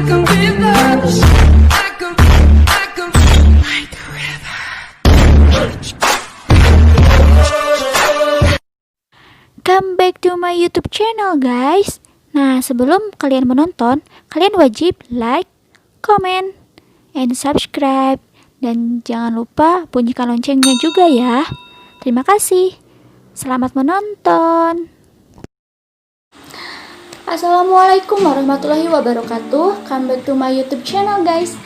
a river, like a river. Come back to my YouTube channel, guys. Nah, sebelum kalian menonton, kalian wajib like, comment, and subscribe. Dan jangan lupa bunyikan loncengnya juga ya. Terima kasih. Selamat menonton. Assalamualaikum warahmatullahi wabarakatuh. Come back to my YouTube channel, guys.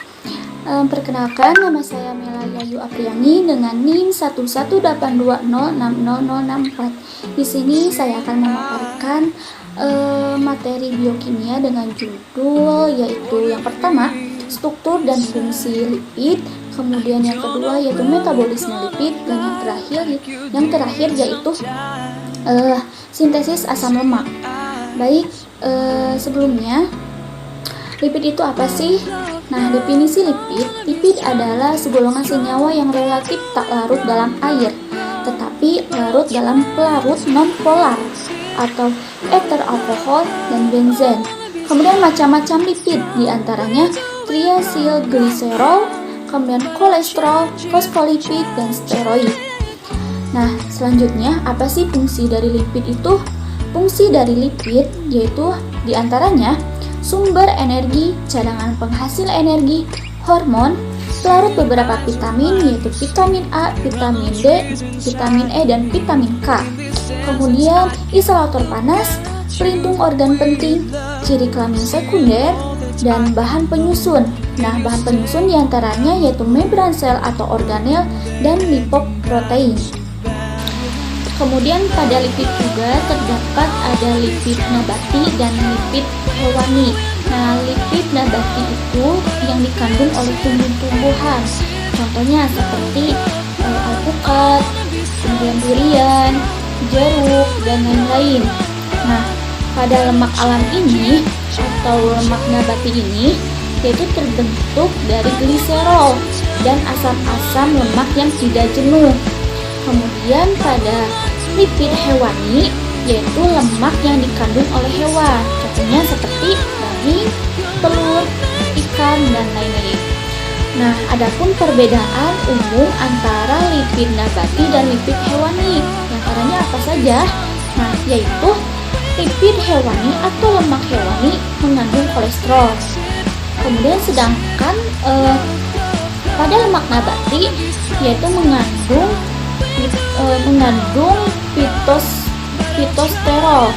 Perkenalkan, nama saya Mela Yayu Apriani dengan NIM 11820600064. Di sini saya akan memaparkan materi biokimia dengan judul yaitu yang pertama, struktur dan fungsi lipid, kemudian yang kedua yaitu metabolisme lipid, dan yang terakhir yaitu sintesis asam lemak. Baik, sebelumnya lipid itu apa sih? Nah, definisi lipid adalah segolongan senyawa yang relatif tak larut dalam air, tetapi larut dalam pelarut non-polar atau ether alkohol dan benzen. Kemudian macam-macam lipid, diantaranya triacylglycerol, kemudian kolesterol, fosfolipid, dan steroid. Nah, selanjutnya apa sih fungsi dari lipid itu? Fungsi dari lipid yaitu diantaranya sumber energi, cadangan penghasil energi, hormon, pelarut beberapa vitamin yaitu vitamin A, vitamin D, vitamin E, dan vitamin K. Kemudian isolator panas, pelindung organ penting, ciri kelamin sekunder, dan bahan penyusun. Nah, bahan penyusun diantaranya yaitu membran sel atau organel dan lipoprotein. Kemudian pada lipid juga terdapat ada lipid nabati dan lipid hewani. Nah, lipid nabati itu yang dikandung oleh tumbuh-tumbuhan. Contohnya seperti alpukat, kemudian durian, jeruk, dan lain-lain. Nah, pada lemak alam ini atau lemak nabati ini yaitu terbentuk dari gliserol dan asam-asam lemak yang tidak jenuh. Kemudian pada lipid hewani yaitu lemak yang dikandung oleh hewan, contohnya seperti daging, telur, ikan, dan lain-lain. Nah, adapun perbedaan umum antara lipid nabati dan lipid hewani, antaranya apa saja? Nah, yaitu lipid hewani atau lemak hewani mengandung kolesterol. Kemudian sedangkan pada lemak nabati yaitu mengandung fitosterol.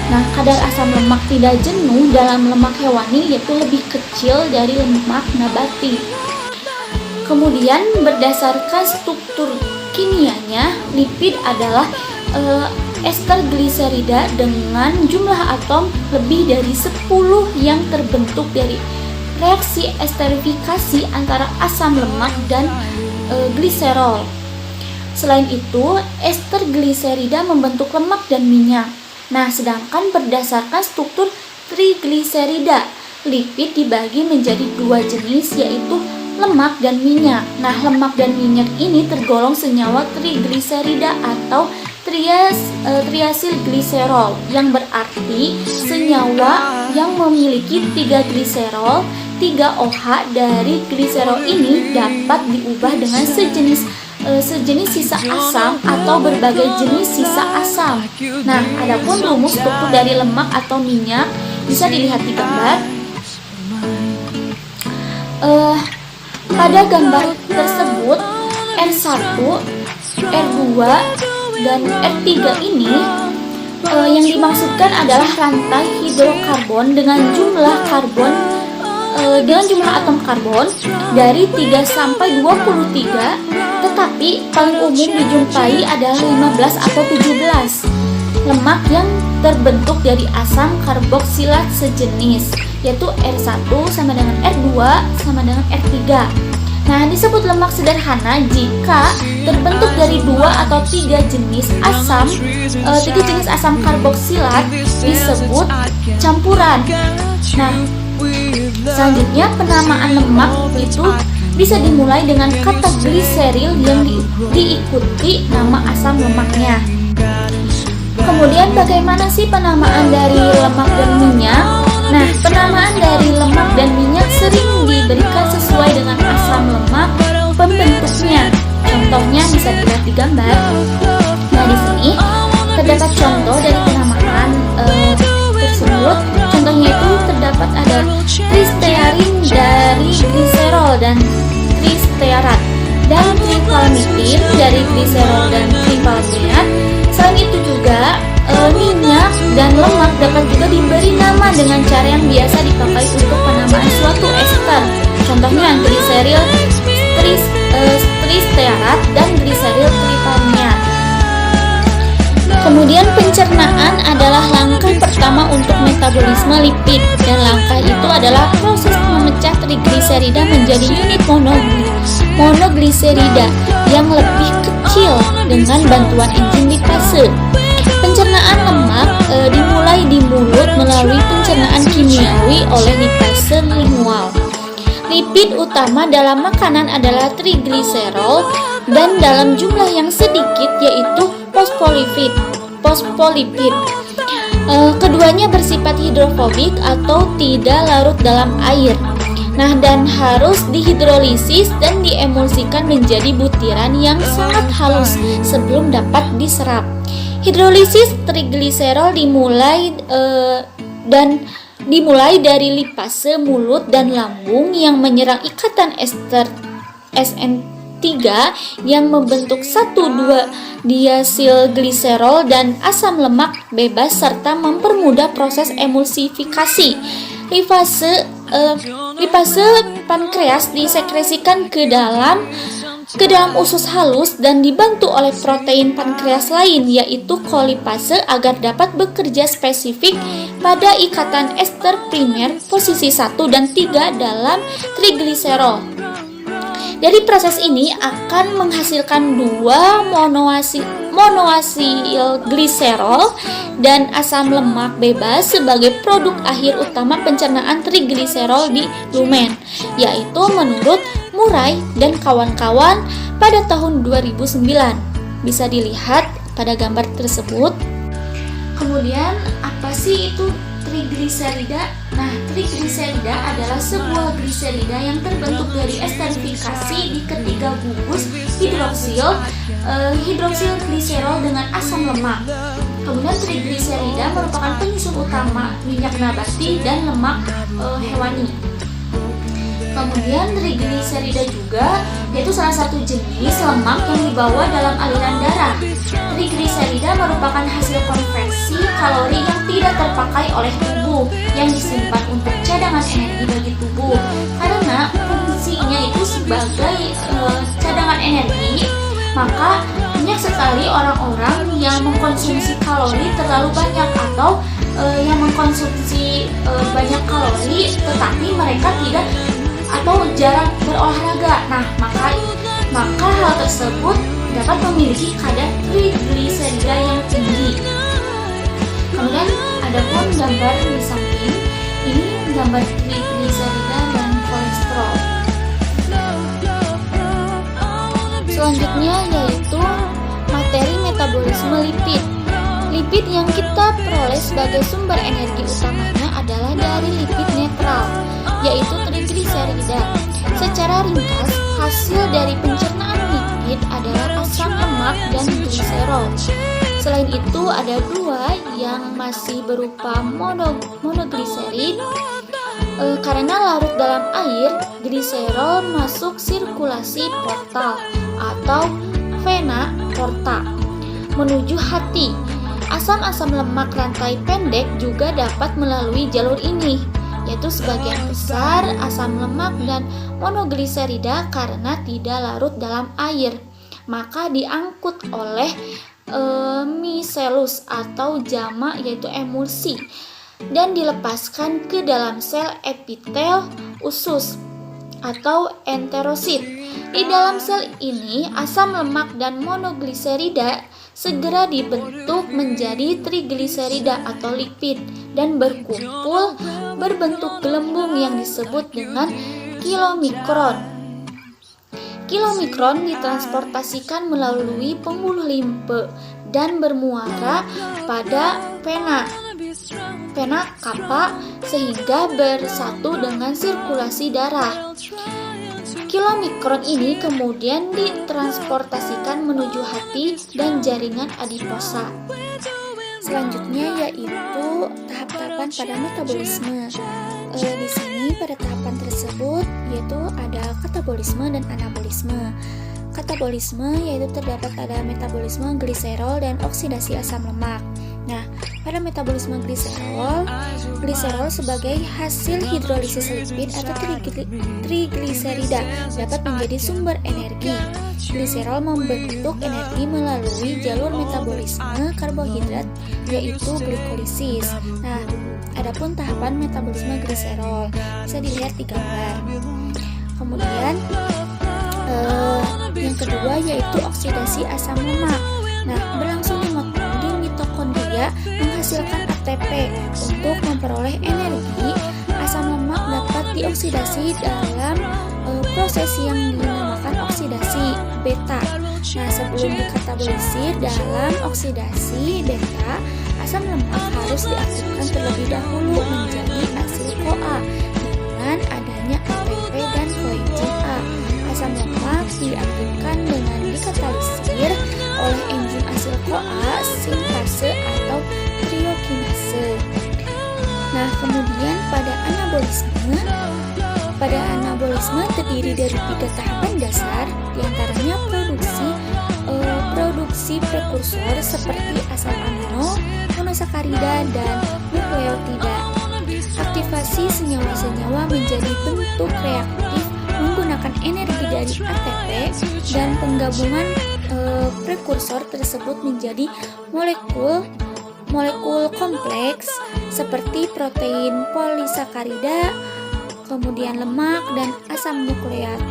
Nah, kadar asam lemak tidak jenuh dalam lemak hewani yaitu lebih kecil dari lemak nabati. Kemudian berdasarkan struktur kimianya, lipid adalah ester gliserida dengan jumlah atom lebih dari 10 yang terbentuk dari reaksi esterifikasi antara asam lemak dan gliserol. Selain itu, ester gliserida membentuk lemak dan minyak. Nah, sedangkan berdasarkan struktur trigliserida, lipid dibagi menjadi dua jenis yaitu lemak dan minyak. Nah, lemak dan minyak ini tergolong senyawa trigliserida atau triacylglycerol, yang berarti senyawa yang memiliki 3 gliserol, 3 OH dari gliserol ini dapat diubah dengan sejenis sisa asam atau berbagai jenis sisa asam. Nah, adapun rumus struktur dari lemak atau minyak bisa dilihat di gambar. Pada gambar tersebut R1, R2, dan R3 ini yang dimaksudkan adalah rantai hidrokarbon dengan jumlah atom karbon dari 3 sampai 23, tetapi paling umum dijumpai adalah 15 atau 17. Lemak yang terbentuk dari asam karboksilat sejenis, yaitu R1 sama dengan R2 sama dengan R3. Nah, disebut lemak sederhana jika terbentuk dari 2 atau 3 jenis asam karboksilat disebut campuran. Nah, selanjutnya penamaan lemak itu bisa dimulai dengan kata gliseril yang diikuti nama asam lemaknya. Kemudian bagaimana sih penamaan dari lemak dan minyak? Nah, penamaan dari lemak dan minyak gliserol dan tripalmiat. Selain itu juga minyak dan lemak dapat juga diberi nama dengan cara yang biasa dipakai untuk penamaan suatu ester. Contohnya gliseril tristearat dan gliseril tripalmiat. Kemudian pencernaan adalah langkah pertama untuk metabolisme lipid, dan langkah itu adalah proses memecah trigliserida menjadi unit monogliserida yang lebih kecil dengan bantuan enzim lipase. Pencernaan lemak dimulai di mulut melalui pencernaan kimiawi oleh lipase lingual. Lipid utama dalam makanan adalah trigliserol dan dalam jumlah yang sedikit, yaitu fosfolipid. Keduanya bersifat hidrofobik atau tidak larut dalam air. Nah, dan harus dihidrolisis dan diemulsikan menjadi butiran yang sangat halus sebelum dapat diserap. Hidrolisis trigliserol dimulai dari lipase mulut dan lambung yang menyerang ikatan ester SN3 yang membentuk 1,2-diasilgliserol dan asam lemak bebas serta mempermudah proses emulsifikasi. Lipase pankreas disekresikan ke dalam usus halus dan dibantu oleh protein pankreas lain, yaitu kolipase, agar dapat bekerja spesifik pada ikatan ester primer posisi 1 dan 3 dalam trigliserol. Dari proses ini akan menghasilkan 2 monoasilgliserol dan asam lemak bebas sebagai produk akhir utama pencernaan trigliserol di lumen, yaitu menurut Murray dan kawan-kawan pada tahun 2009. Bisa dilihat pada gambar tersebut. Kemudian apa sih itu trigliserida? Nah, trigliserida adalah sebuah gliserida yang terbentuk dari esterifikasi di ketiga gugus hidroksil gliserol dengan asam lemak. Kemudian trigliserida merupakan penyusun utama minyak nabati dan lemak hewani. Kemudian trigliserida juga yaitu salah satu jenis lemak yang dibawa dalam aliran darah. Trigliserida merupakan hasil konversi kalori yang tidak terpakai oleh tubuh yang disimpan untuk cadangan energi bagi tubuh. Karena fungsinya itu sebagai cadangan energi, maka banyak sekali orang-orang yang mengkonsumsi kalori terlalu banyak atau yang mengkonsumsi banyak kalori tetapi mereka tidak atau jarang berolahraga. Nah, maka hal tersebut dapat memiliki kadar trigliserida yang tinggi. Kemudian ada pun gambar di samping ini gambar trigliserida dan kolesterol. Selanjutnya yaitu materi metabolisme lipid. Lipid yang kita peroleh sebagai sumber energi utamanya adalah dari lipid netral, yaitu trigliserida. Secara ringkas, hasil dari pencernaan lipid adalah asam lemak dan gliserol. Selain itu, ada 2 yang masih berupa monogliserid. Karena larut dalam air, gliserol masuk sirkulasi portal atau vena porta menuju hati. Asam-asam lemak rantai pendek juga dapat melalui jalur ini, yaitu sebagian besar asam lemak dan monogliserida karena tidak larut dalam air, maka diangkut oleh micelus atau jamak yaitu emulsi dan dilepaskan ke dalam sel epitel usus atau enterosit. Di dalam sel ini asam lemak dan monogliserida segera dibentuk menjadi trigliserida atau lipid dan berkumpul berbentuk gelembung yang disebut dengan kilomikron. Kilomikron ditransportasikan melalui pembuluh limfe dan bermuara pada vena cava sehingga bersatu dengan sirkulasi darah. Kilomikron ini kemudian ditransportasikan menuju hati dan jaringan adiposa. Selanjutnya yaitu tahap-tahapan pada metabolisme. Di sini pada tahapan tersebut yaitu ada katabolisme dan anabolisme. katabolisme, yaitu terdapat pada metabolisme gliserol dan oksidasi asam lemak. Nah, pada metabolisme gliserol sebagai hasil hidrolisis lipid atau trigliserida dapat menjadi sumber energi. Gliserol membentuk energi melalui jalur metabolisme karbohidrat, yaitu glikolisis. Nah, adapun tahapan metabolisme gliserol bisa dilihat di gambar. Kemudian yang kedua yaitu oksidasi asam lemak. Nah, berlangsung di mitokondria menghasilkan ATP. Untuk memperoleh energi, asam lemak dapat dioksidasi dalam proses yang dinamakan oksidasi beta. Nah, sebelum dikatabolisir dalam oksidasi beta, asam lemak harus diaktifkan terlebih dahulu menjadi asil CoA dengan adanya ATP dan koenzim A. Asam lemak diaktifkan dengan dikatalisir oleh enzim asil CoA sintase atau triokinase. Nah, kemudian pada anabolisme terdiri dari 3 tahapan dasar, diantaranya produksi prekursor seperti asam amino, monosakarida, dan nukleotida. Aktivasi senyawa-senyawa menjadi bentuk reaktif menggunakan energi dari ATP, dan penggabungan prekursor tersebut menjadi molekul kompleks seperti protein polisakarida, kemudian lemak, dan asam nukleat.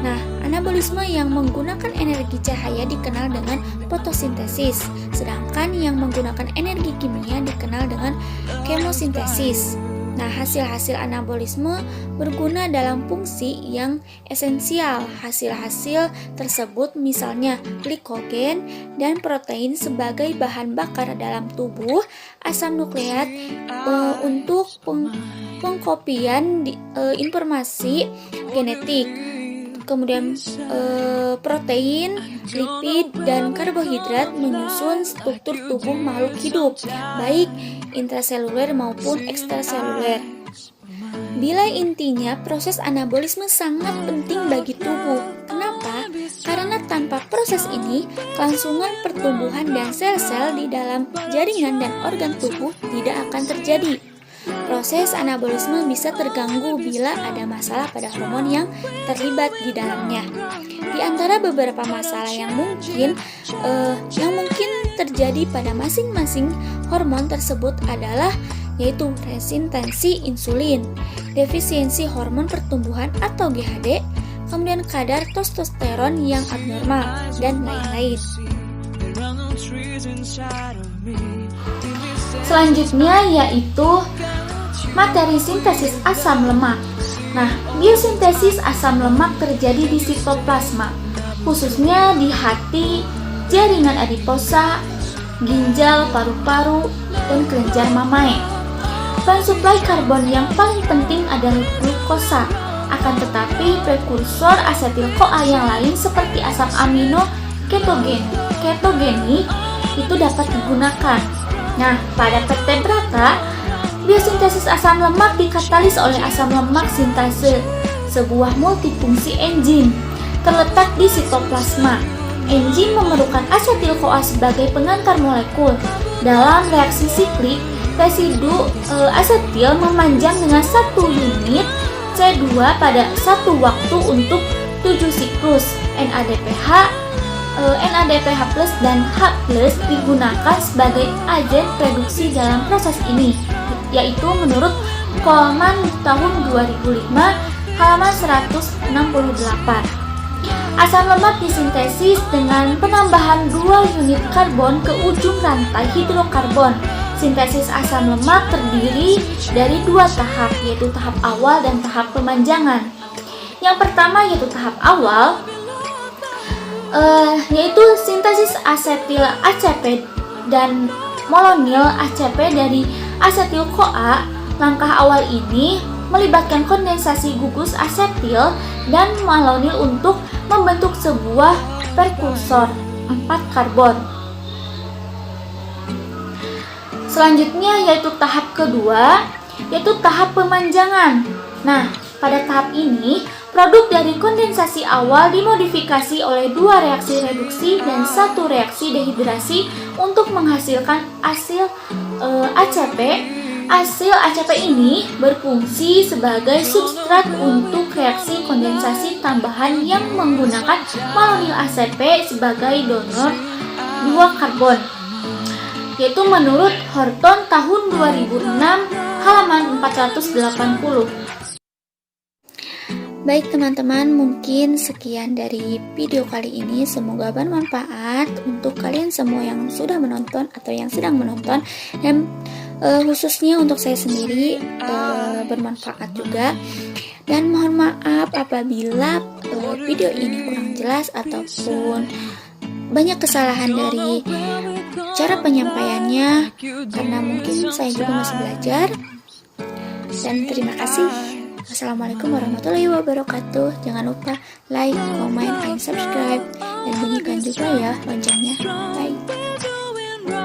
Nah, anabolisme yang menggunakan energi cahaya dikenal dengan fotosintesis, sedangkan yang menggunakan energi kimia dikenal dengan kemosintesis. Nah, hasil-hasil anabolisme berguna dalam fungsi yang esensial. Hasil-hasil tersebut misalnya glikogen dan protein sebagai bahan bakar dalam tubuh, asam nukleat untuk pengkopian informasi genetik, kemudian protein, lipid, dan karbohidrat menyusun struktur tubuh makhluk hidup, baik intraseluler maupun ekstraseluler. Bila intinya, proses anabolisme sangat penting bagi tubuh. Kenapa? Karena tanpa proses ini, kelangsungan pertumbuhan dan sel-sel di dalam jaringan dan organ tubuh tidak akan terjadi. Proses anabolisme bisa terganggu bila ada masalah pada hormon yang terlibat di dalamnya. Di antara beberapa masalah yang mungkin terjadi pada masing-masing hormon tersebut adalah yaitu resistensi insulin, defisiensi hormon pertumbuhan atau GHD, kemudian kadar testosteron yang abnormal, dan lain-lain. Selanjutnya yaitu materi sintesis asam lemak. Nah, biosintesis asam lemak terjadi di sitoplasma, khususnya di hati, jaringan adiposa, ginjal, paru-paru, dan kelenjar mamae. Bahan suplai karbon yang paling penting adalah glukosa. Akan tetapi prekursor asetil CoA yang lain seperti asam amino ketogenik itu dapat digunakan. Nah, pada vertebrata, biosintesis asam lemak dikatalis oleh asam lemak sintase, sebuah multifungsi enzim terletak di sitoplasma. Enzim memerlukan asetil CoA sebagai pengantar molekul. Dalam reaksi siklik, residu asetil memanjang dengan 1 unit C2 pada satu waktu untuk 7 siklus. NADPH plus dan H plus digunakan sebagai agen reduksi dalam proses ini, yaitu menurut Coleman tahun 2005 halaman 168. Asam lemak disintesis dengan penambahan 2 unit karbon ke ujung rantai hidrokarbon. Sintesis asam lemak terdiri dari 2 tahap, yaitu tahap awal dan tahap pemanjangan. Yang pertama yaitu tahap awal, yaitu sintesis asetil ACP dan molonil ACP dari asetil CoA. Langkah awal ini melibatkan kondensasi gugus asetil dan malonil untuk membentuk sebuah prekursor 4 karbon. Selanjutnya yaitu tahap kedua, yaitu tahap pemanjangan. Nah, pada tahap ini Produk dari kondensasi awal dimodifikasi oleh 2 reaksi reduksi dan 1 reaksi dehidrasi untuk menghasilkan hasil ACP. Hasil ACP ini berfungsi sebagai substrat untuk reaksi kondensasi tambahan yang menggunakan malonyl ACP sebagai donor 2 karbon, yaitu menurut Horton tahun 2006 halaman 480. Baik teman-teman, mungkin sekian dari video kali ini. Semoga bermanfaat untuk kalian semua yang sudah menonton atau yang sedang menonton, dan khususnya untuk saya sendiri bermanfaat juga. Dan mohon maaf apabila video ini kurang jelas ataupun banyak kesalahan dari cara penyampaiannya, karena mungkin saya juga masih belajar. Dan terima kasih. Assalamualaikum warahmatullahi wabarakatuh. Jangan lupa like, comment, and subscribe, dan bunyikan juga ya loncengnya.